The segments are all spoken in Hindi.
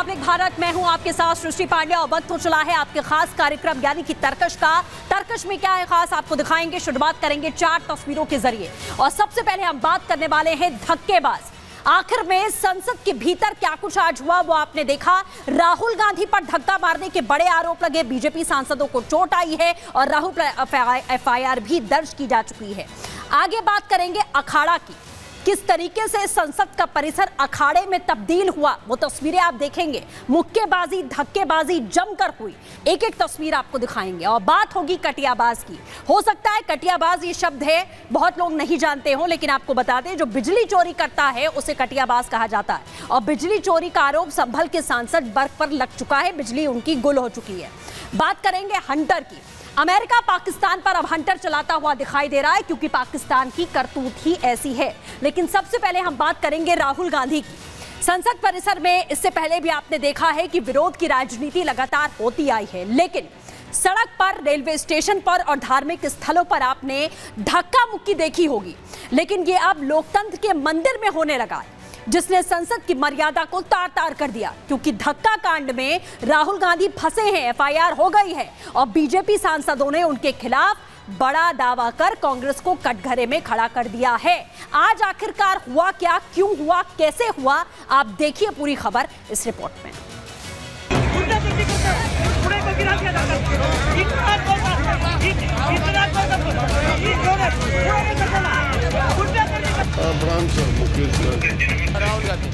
रिपब्लिक भारत, मैं हूं आपके साथ सृष्टि पांडे और वक्त हो चला है आपके खास कार्यक्रम यानी कि तर्कश का। तर्कश में क्या है खास आपको दिखाएंगे, शुरुआत करेंगे 4 तस्वीरों के जरिए। और सबसे पहले हम बात करने वाले हैं धक्केबाज। आखिर में संसद के भीतर क्या कुछ आज हुआ वो आपने देखा। राहुल गांधी पर धक्का मारने के बड़े आरोप लगे, बीजेपी सांसदों को चोट आई है और राहुल पर एफआईआर भी दर्ज की जा चुकी है। आगे बात करेंगे अखाड़ा की, किस तरीके से संसद का परिसर अखाड़े में तब्दील हुआ वो तस्वीरें आप देखेंगे। मुक्केबाजी, धक्केबाजी जमकर हुई, एक एक तस्वीर आपको दिखाएंगे। और बात होगी कटियाबाज की। हो सकता है कटियाबाज ये शब्द है बहुत लोग नहीं जानते हो, लेकिन आपको बता दें जो बिजली चोरी करता है उसे कटियाबाज कहा जाता है। और बिजली चोरी का आरोप संभल के सांसद बर्ग पर लग चुका है, बिजली उनकी गुल हो चुकी है। बात करेंगे हंटर की। अमेरिका पाकिस्तान पर अब हंटर चलाता हुआ दिखाई दे रहा है क्योंकि पाकिस्तान की करतूत ही ऐसी है। लेकिन सबसे पहले हम बात करेंगे राहुल गांधी की। संसद परिसर में इससे पहले भी आपने देखा है कि विरोध की राजनीति लगातार होती आई है, लेकिन सड़क पर, रेलवे स्टेशन पर और धार्मिक स्थलों पर आपने धक्का मुक्की देखी होगी। लेकिन ये अब लोकतंत्र के मंदिर में होने लगा है, जिसने संसद की मर्यादा को तार-तार कर दिया। क्योंकि धक्का कांड में राहुल गांधी फंसे हैं, एफआईआर हो गई है और बीजेपी सांसदों ने उनके खिलाफ बड़ा दावा कर कांग्रेस को कटघरे में खड़ा कर दिया है। आज आखिरकार हुआ क्या, क्यों हुआ, कैसे हुआ, आप देखिए पूरी खबर इस रिपोर्ट में।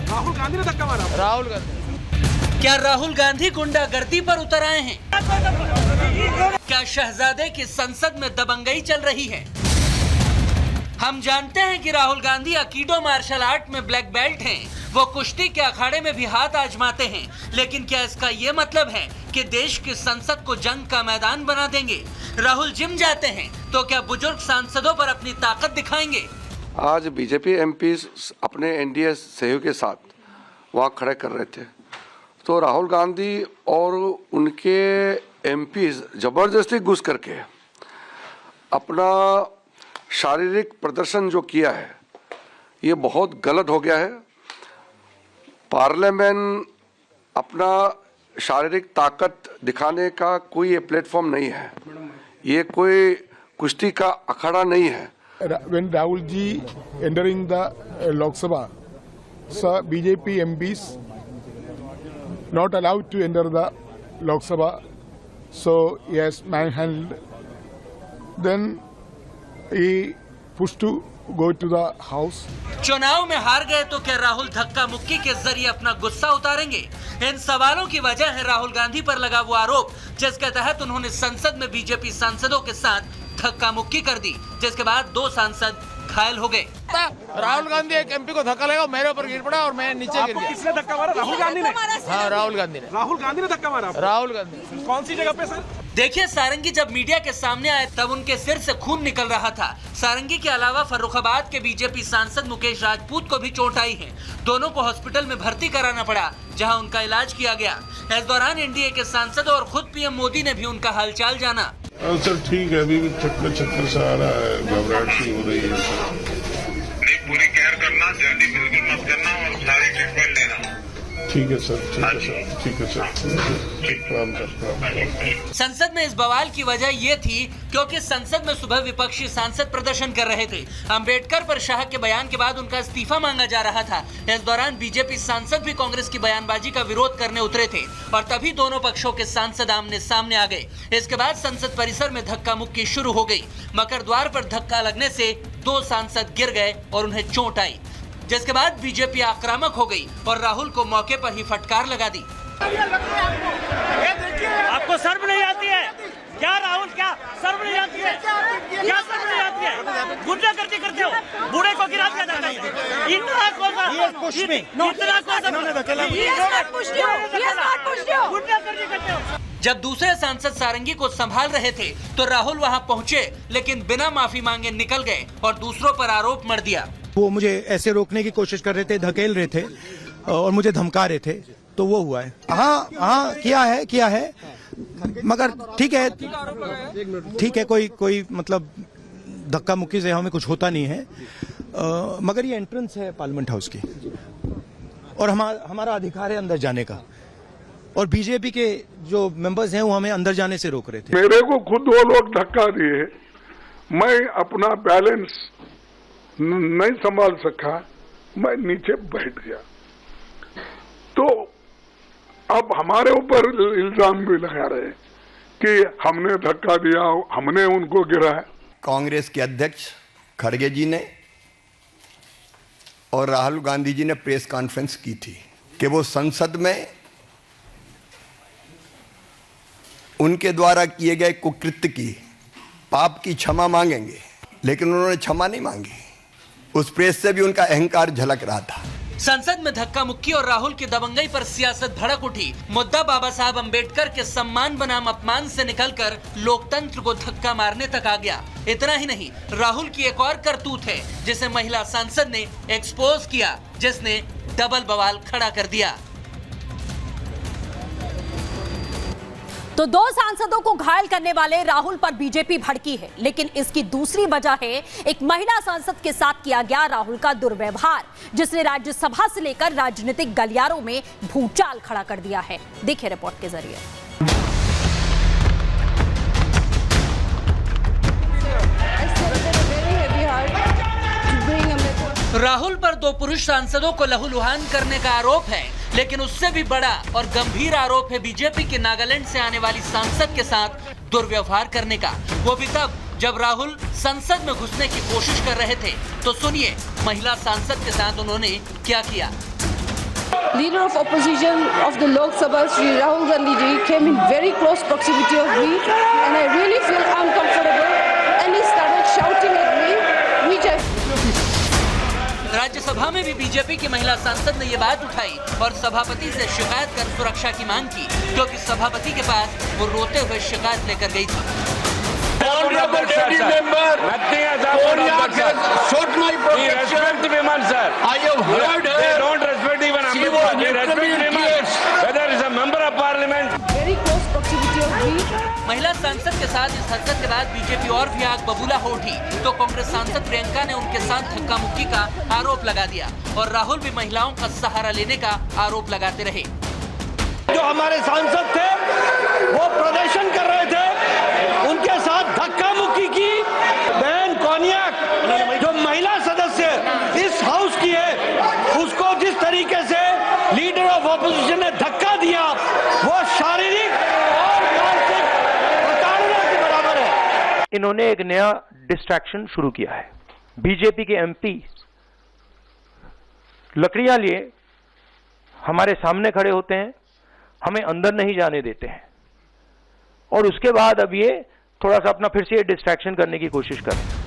राहुल गांधी ने धक्का मारा। राहुल गांधी, क्या राहुल गांधी गुंडागर्दी पर उतर आए हैं? क्या शहजादे की संसद में दबंगई चल रही है? हम जानते हैं कि राहुल गांधी अकीडो मार्शल आर्ट में ब्लैक बेल्ट हैं। वो कुश्ती के अखाड़े में भी हाथ आजमाते हैं। लेकिन क्या इसका ये मतलब है कि देश की संसद को जंग का मैदान बना देंगे? राहुल जिम जाते हैं तो क्या बुजुर्ग सांसदों पर अपनी ताकत दिखाएंगे? आज बीजेपी एमपी अपने एनडीए सहयोग के साथ वहाँ खड़े कर रहे थे, तो राहुल गांधी और उनके एमपी जबरदस्ती घुस करके अपना शारीरिक प्रदर्शन जो किया है ये बहुत गलत हो गया है। पार्लियामेंट अपना शारीरिक ताकत दिखाने का कोई ये प्लेटफॉर्म नहीं है, ये कोई कुश्ती का अखाड़ा नहीं है। When Rahul ji entering the Lok Sabha, so BJP MPs not allowed to enter the Lok Sabha, so he has manhandled. Then he pushed to go to the house. चुनाव में हार गए तो क्या राहुल धक्का मुक्की के जरिए अपना गुस्सा उतारेंगे? इन सवालों की वजह है राहुल गांधी पर लगा वो आरोप जिसके तहत उन्होंने संसद में बीजेपी सांसदों के साथ धक्का मुक्की कर दी, जिसके बाद 2 सांसद घायल हो गए। राहुल गांधी एक एमपी को धक्का लगा, मेरे ऊपर गिर पड़ा और मैं नीचे गिर गया। किसने धक्का मारा? राहुल गांधी ने। हाँ, राहुल गांधी ने। राहुल गांधी ने धक्का मारा। राहुल गांधी। कौन सी जगह पे सर? देखिए, सारंगी जब मीडिया के सामने आए तब उनके सिर से खून निकल रहा था। सारंगी के अलावा फर्रुखाबाद के बीजेपी सांसद मुकेश राजपूत को भी चोट आई है। दोनों को हॉस्पिटल में भर्ती कराना पड़ा, जहां उनका इलाज किया गया। इस दौरान एनडीए के सांसद और खुद पीएम मोदी ने भी उनका हालचाल जाना। सर ठीक है, अभी भी चक्कर सा आ रहा है, घबराहट सी हो रही है। नहीं, पूरी केयर करना, जल्दी बिल्कुल मत करना और सारी ट्रीटमेंट लेना। ठीक है सर, ठीक है सर, ठीक है सर, ठीक प्रणाम कर। संसद में इस बवाल की वजह ये थी क्योंकि संसद में सुबह विपक्षी सांसद प्रदर्शन कर रहे थे। अंबेडकर पर शाह के बयान के बाद उनका इस्तीफा मांगा जा रहा था। इस दौरान बीजेपी सांसद भी कांग्रेस की बयानबाजी का विरोध करने उतरे थे और तभी दोनों पक्षों के सांसद आमने सामने आ गए। इसके बाद संसद परिसर में धक्का मुक्की शुरू हो गई। मकर द्वार पर धक्का लगने से 2 सांसद गिर गए और उन्हें चोट आई, जिसके बाद बीजेपी आक्रामक हो गई और राहुल को मौके पर ही फटकार लगा दी। आपको शर्म नहीं आती है क्या राहुल? क्या शर्म नहीं आती है? क्या शर्म नहीं आती है? गुंडागर्दी करते हो, बूढ़े को गिरा दिया जाता है। इतना गुंडागर्दी करते हो। जब दूसरे सांसद सारंगी को संभाल रहे थे तो राहुल वहां पहुंचे, लेकिन बिना माफी मांगे निकल गए और दूसरों पर आरोप मढ़ दिया। वो मुझे ऐसे रोकने की कोशिश कर रहे थे, धकेल रहे थे और मुझे धमका रहे थे, तो वो हुआ है। हाँ, किया है, मगर ठीक है, कोई मतलब धक्का मुक्की से हमें कुछ होता नहीं है, मगर ये एंट्रेंस है पार्लियामेंट हाउस की और हमारा अधिकार है अंदर जाने का। और बीजेपी के जो मेंबर्स हैं वो हमें अंदर जाने से रोक रहे थे। मेरे को खुद वो लोग धक्का दिए, मैं अपना बैलेंस नहीं संभाल सका, मैं नीचे बैठ गया। तो अब हमारे ऊपर इल्जाम भी लगा रहे हैं कि हमने धक्का दिया, हमने उनको गिराया। कांग्रेस के अध्यक्ष खड़गे जी ने और राहुल गांधी जी ने प्रेस कॉन्फ्रेंस की थी कि वो संसद में उनके द्वारा किए गए कुकृत्य की, पाप की क्षमा मांगेंगे, लेकिन उन्होंने क्षमा नहीं मांगी। उस प्रेस से भी उनका अहंकार झलक रहा था। संसद में धक्का मुक्की और राहुल की दबंगई पर सियासत भड़क उठी। मुद्दा बाबा साहब अंबेडकर के सम्मान बनाम अपमान से निकलकर लोकतंत्र को धक्का मारने तक आ गया। इतना ही नहीं, राहुल की एक और करतूत है जिसे महिला सांसद ने एक्सपोज किया, जिसने डबल बवाल खड़ा कर दिया। तो दो सांसदों को घायल करने वाले राहुल पर बीजेपी भड़की है, लेकिन इसकी दूसरी वजह है एक महिला सांसद के साथ किया गया राहुल का दुर्व्यवहार, जिसने राज्यसभा से लेकर राजनीतिक गलियारों में भूचाल खड़ा कर दिया है। देखिए रिपोर्ट के जरिए। राहुल पर दो पुरुष सांसदों को लहूलुहान करने का आरोप है, लेकिन उससे भी बड़ा और गंभीर आरोप है बीजेपी के नागालैंड से आने वाली सांसद के साथ दुर्व्यवहार करने का। वो भी तब जब राहुल संसद में घुसने की कोशिश कर रहे थे। तो सुनिए महिला सांसद के साथ उन्होंने क्या किया। Leader of opposition of the Lok Sabha, Shri Rahul Gandhi ji, came in very close proximity of me, and I really feel uncomfortable. And he started shouting at me, which I. Rajya Sabha में भी बीजेपी की महिला सांसद ने ये बात उठाई और सभापति से शिकायत कर सुरक्षा की मांग की, क्योंकि सभापति के पास वो रोते हुए शिकायत लेकर गई थी। महिला सांसद के साथ इस हरकत के बाद बीजेपी और भी आग बबूला हो उठी। तो कांग्रेस सांसद प्रियंका ने उनके साथ धक्का मुक्की का आरोप लगा दिया और राहुल भी महिलाओं का सहारा लेने का आरोप लगाते रहे। जो हमारे सांसद थे वो प्रदर्शन कर रहे थे, उनके साथ धक्का मुक्की की। बहन कोनियाक जो महिला सदस्य इस हाउस की है, उसको जिस तरीके से लीडर ऑफ ऑपोजिशन ने धक्का दिया, वो शारीरिक और मानसिक प्रताड़ना के बराबर है। इन्होंने एक नया डिस्ट्रैक्शन शुरू किया है। बीजेपी के एमपी लकड़ियां लिए हमारे सामने खड़े होते हैं, हमें अंदर नहीं जाने देते हैं, और उसके बाद अब ये थोड़ा सा अपना फिर से डिस्ट्रैक्शन करने की कोशिश कर रहे हैं।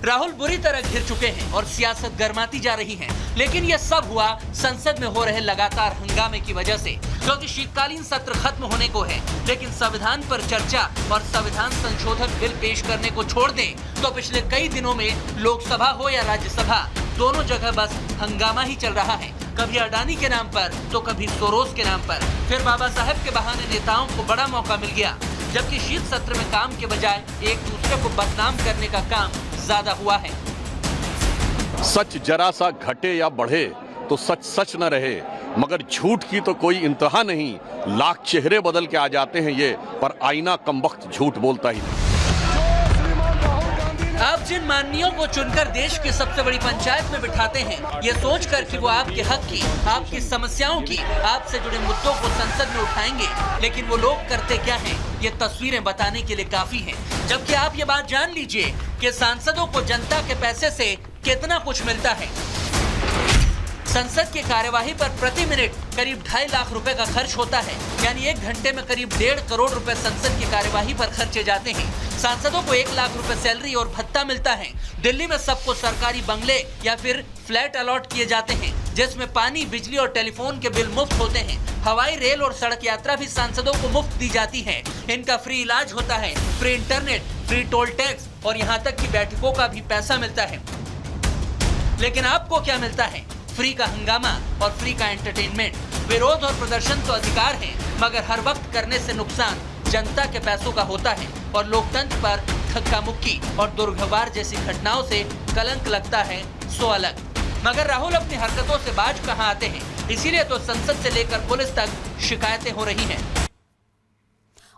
राहुल बुरी तरह घिर चुके हैं और सियासत गर्माती जा रही है, लेकिन यह सब हुआ संसद में हो रहे लगातार हंगामे की वजह से, क्योंकि शीतकालीन सत्र खत्म होने को है, लेकिन संविधान पर चर्चा और संविधान संशोधन बिल पेश करने को छोड़ दें तो पिछले कई दिनों में लोकसभा हो या राज्यसभा, दोनों जगह बस हंगामा ही चल रहा है। कभी अडानी के नाम पर तो कभी सोरोस के नाम पर। फिर बाबा साहब के बहाने नेताओं को बड़ा मौका मिल गया, जबकि शीत सत्र में काम के बजाय एक दूसरे को बदनाम करने का काम ज्यादा हुआ है। सच जरा सा घटे या बढ़े तो सच सच न रहे, मगर झूठ की तो कोई इंतहा नहीं। लाख चेहरे बदल के आ जाते हैं ये, पर आईना कमबख्त झूठ बोलता ही नहीं। आप जिन माननीयों को चुनकर देश की सबसे बड़ी पंचायत में बिठाते हैं, ये सोचकर कि वो आपके हक की, आपकी समस्याओं की, आपसे जुड़े मुद्दों को संसद में उठाएंगे, लेकिन वो लोग करते क्या हैं, ये तस्वीरें बताने के लिए काफी हैं। जबकि आप ये बात जान लीजिए कि सांसदों को जनता के पैसे से कितना कुछ मिलता है। संसद की कार्यवाही पर प्रति मिनट करीब 2.5 लाख रुपए का खर्च होता है, यानी 1 घंटे में करीब 1.5 करोड़ रुपए संसद की कार्यवाही पर खर्चे जाते हैं। सांसदों को 1 लाख रुपए सैलरी और भत्ता मिलता है। दिल्ली में सबको सरकारी बंगले या फिर फ्लैट अलॉट किए जाते हैं, जिसमें पानी, बिजली और टेलीफोन के बिल मुफ्त होते हैं। हवाई, रेल और सड़क यात्रा भी सांसदों को मुफ्त दी जाती है। इनका फ्री इलाज होता है, free internet, free toll tax और यहाँ तक कि बैठकों का भी पैसा मिलता है। लेकिन आपको क्या मिलता है? फ्री का हंगामा और फ्री का एंटरटेनमेंट। विरोध और प्रदर्शन तो अधिकार है, मगर हर वक्त करने से नुकसान जनता के पैसों का होता है और लोकतंत्र पर धक्का मुक्की और दुर्व्यवहार जैसी घटनाओं से कलंक लगता है सो अलग। मगर राहुल अपनी हरकतों से बाज कहां आते हैं, इसीलिए तो संसद से लेकर पुलिस तक शिकायतें हो रही हैं।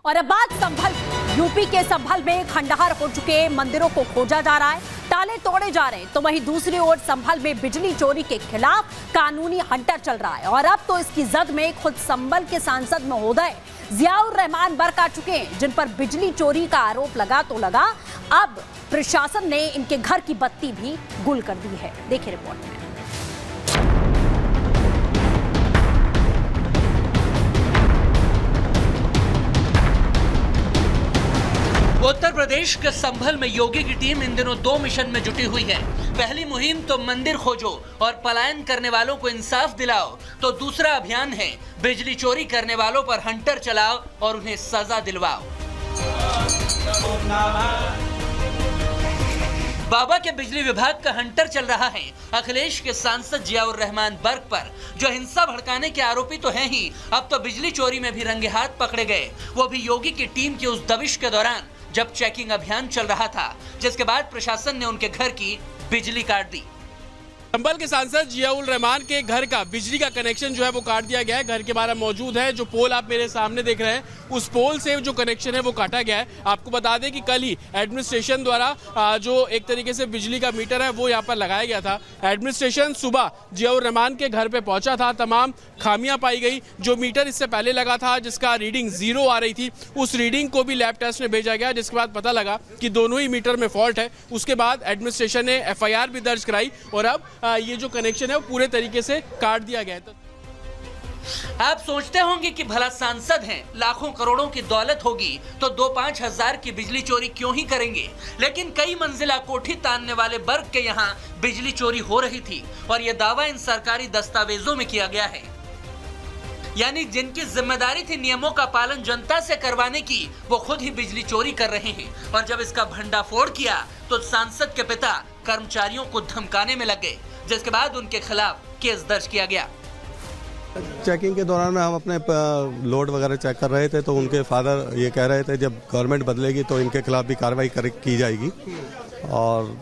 और अब बात संभल, यूपी के संभल में खंडहर हो चुके मंदिरों को खोजा जा रहा है, ताले तोड़े जा रहे हैं, तो वहीं दूसरी ओर संभल में बिजली चोरी के खिलाफ कानूनी हंटर चल रहा है। और अब तो इसकी जद में खुद संभल के सांसद महोदय जियाउर रहमान बर्क आ चुके हैं, जिन पर बिजली चोरी का आरोप लगा तो लगा, अब प्रशासन ने इनके घर की बत्ती भी गुल कर दी है। देखिए रिपोर्ट में। उत्तर प्रदेश के संभल में योगी की टीम इन दिनों 2 मिशन में जुटी हुई है। पहली मुहिम तो मंदिर खोजो और पलायन करने वालों को इंसाफ दिलाओ, तो दूसरा अभियान है बिजली चोरी करने वालों पर हंटर चलाओ और उन्हें सजा दिलवाओ। बाबा के बिजली विभाग का हंटर चल रहा है अखिलेश के सांसद जियाउर रहमान बर्क पर, जो हिंसा भड़काने के आरोपी तो हैं ही, अब तो बिजली चोरी में भी रंगे हाथ पकड़े गए, वो भी योगी की टीम की उस दबिश के दौरान जब चेकिंग अभियान चल रहा था, जिसके बाद प्रशासन ने उनके घर की बिजली काट दी। संभल के सांसद जियाउर रहमान के घर का बिजली का कनेक्शन जो है वो काट दिया गया है। घर के बाहर मौजूद है, जो पोल आप मेरे सामने देख रहे हैं, उस पोल से जो कनेक्शन है वो काटा गया है। आपको बता दें कि कल ही एडमिनिस्ट्रेशन द्वारा जो एक तरीके से बिजली का मीटर है वो यहाँ पर लगाया गया था। एडमिनिस्ट्रेशन सुबह जियाउर रहमान के घर पे पहुंचा था, तमाम खामियां पाई गई। जो मीटर इससे पहले लगा था जिसका रीडिंग 0 आ रही थी, उस रीडिंग को भी लैब टेस्ट में भेजा गया, जिसके बाद पता लगा कि दोनों ही मीटर में फॉल्ट है। उसके बाद एडमिनिस्ट्रेशन ने FIR भी दर्ज कराई और अब ये जो कनेक्शन है वो पूरे तरीके से काट दिया गया है। आप सोचते होंगे कि भला सांसद हैं, लाखों करोड़ों की दौलत होगी तो 2-5 हजार की बिजली चोरी क्यों ही करेंगे, लेकिन कई मंजिला कोठी तानने वाले बर्क के यहाँ बिजली चोरी हो रही थी और यह दावा इन सरकारी दस्तावेजों में किया गया है। यानी जिनकी जिम्मेदारी थी नियमों का पालन जनता से करवाने की, वो खुद ही बिजली चोरी कर रहे हैं। और जब इसका भंडाफोड़ किया तो सांसद के पिता कर्मचारियों को धमकाने में लग गए, जिसके बाद उनके खिलाफ केस दर्ज किया गया। चेकिंग के दौरान हम अपने लोड वगैरह चेक कर रहे थे, तो उनके फादर ये कह रहे थे जब गवर्नमेंट बदलेगी तो इनके खिलाफ भी कार्रवाई की जाएगी और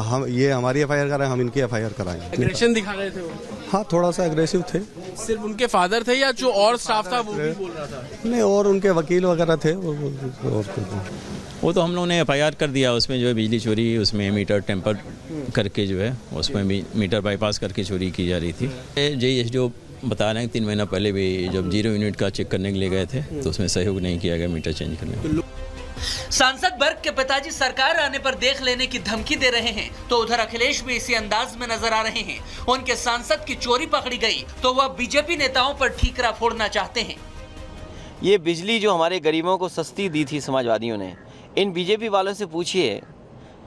हम ये हमारी FIR कराएं, हम इनकी FIR कराएंगे। एग्रेशन दिखा रहे थे वो? हाँ, थोड़ा सा एग्रेसिव थे। सिर्फ उनके फादर थे या जो और स्टाफ था वो भी बोल रहा था? नहीं, और उनके वकील वगैरह थे। वो तो हम लोगों ने FIR कर दिया, उसमें जो है बिजली चोरी, उसमें मीटर टेम्पर करके जो है उसमें भी मीटर बाईपास करके चोरी की जा रही थी। जो बता रहे हैं 3 महीना पहले भी जब 0 यूनिट का चेक करने के लिए गए थे तो उसमें सहयोग नहीं किया गया मीटर चेंज करने में। सांसद बर्क के पिताजी सरकार आने पर देख लेने की धमकी दे रहे हैं, तो उधर अखिलेश भी इसी अंदाज में नजर आ रहे हैं। उनके सांसद की चोरी पकड़ी गई तो वह बीजेपी नेताओं पर ठीकरा फोड़ना चाहते हैं। ये बिजली जो हमारे गरीबों को सस्ती दी थी समाजवादियों ने, इन बीजेपी वालों से पूछिए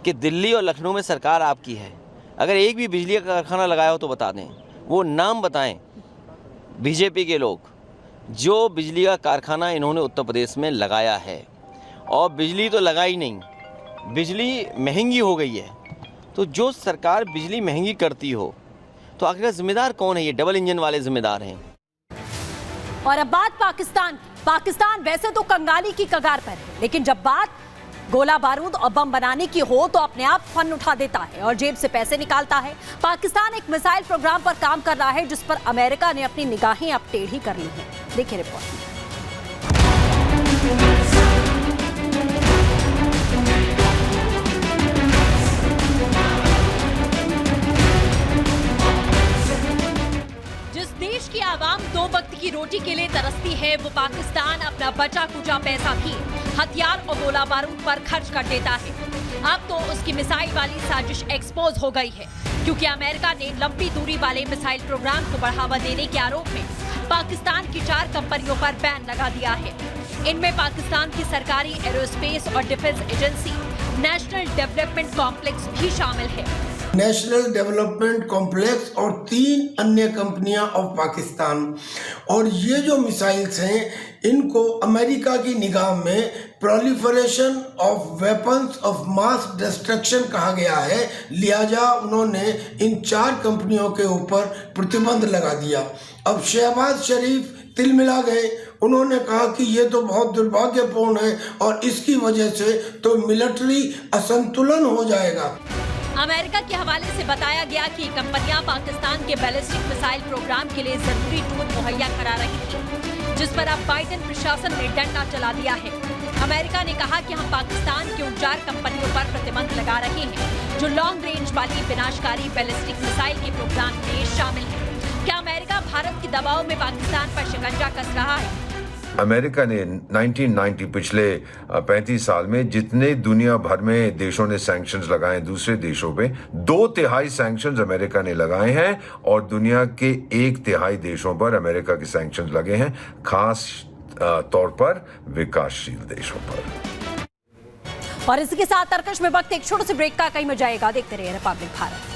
कि दिल्ली और लखनऊ में सरकार आपकी है, अगर एक भी बिजली का कारखाना लगाया हो तो बता दें, वो नाम बताएं बीजेपी के लोग जो बिजली का कारखाना इन्होंने उत्तर प्रदेश में लगाया है। और बिजली तो लगाई नहीं, बिजली महंगी हो गई है। तो जो सरकार बिजली महंगी करती हो तो आखिर जिम्मेदार कौन है? ये डबल इंजन वाले जिम्मेदार हैं। और अब बात पाकिस्तान वैसे तो कंगाली की कगार पर है, लेकिन जब बात गोला बारूद और बम बनाने की हो तो अपने आप फन उठा देता है और जेब से पैसे निकालता है। पाकिस्तान एक मिसाइल प्रोग्राम पर काम कर रहा है जिस पर अमेरिका ने अपनी निगाहें अब टेढ़ी कर ली हैं। देखिए रिपोर्ट। देश की आवाम 2 वक्त की रोटी के लिए तरसती है, वो पाकिस्तान अपना बचा कुचा पैसा भी हथियार और गोला बारूद पर खर्च कर देता है। अब तो उसकी मिसाइल वाली साजिश एक्सपोज हो गई है, क्योंकि अमेरिका ने लंबी दूरी वाले मिसाइल प्रोग्राम को बढ़ावा देने के आरोप में पाकिस्तान की 4 कंपनियों पर बैन लगा दिया है। इनमें पाकिस्तान की सरकारी एरोस्पेस और defence agency national development complex भी शामिल है। नेशनल डेवलपमेंट कॉम्प्लेक्स और 3 अन्य कंपनियां ऑफ पाकिस्तान। और ये जो मिसाइल्स हैं इनको अमेरिका की निगाह में proliferation of weapons of mass destruction कहा गया है, लिहाजा उन्होंने इन 4 कंपनियों के ऊपर प्रतिबंध लगा दिया। अब शहबाज शरीफ तिल मिला गए, उन्होंने कहा कि ये तो बहुत दुर्भाग्यपूर्ण है और इसकी वजह से तो मिलिट्री असंतुलन हो जाएगा। अमेरिका के हवाले से बताया गया कि कंपनियां पाकिस्तान के बैलिस्टिक मिसाइल प्रोग्राम के लिए जरूरी टूल मुहैया करा रही थी, जिस पर अब बाइडेन प्रशासन ने डंडा चला दिया है। अमेरिका ने कहा कि हम पाकिस्तान की उन 4 कंपनियों पर प्रतिबंध लगा रहे हैं जो लॉन्ग रेंज वाली विनाशकारी बैलिस्टिक मिसाइल के प्रोग्राम में शामिल है। क्या अमेरिका भारत के दबाव में पाकिस्तान पर शिकंजा कस रहा है? अमेरिका ने 1990 पिछले 35 साल में जितने दुनिया भर में देशों ने सैंक्शंस लगाए दूसरे देशों पे, 2/3 सैंक्शंस अमेरिका ने लगाए हैं और दुनिया के 1/3 देशों पर अमेरिका के सैंक्शंस लगे हैं, खास तौर पर विकासशील देशों पर। और इसी के साथ तर्कश में वक्त एक छोटे से ब्रेक का, कहीं में जाएगा, देखते रहिए रिपब्लिक भारत।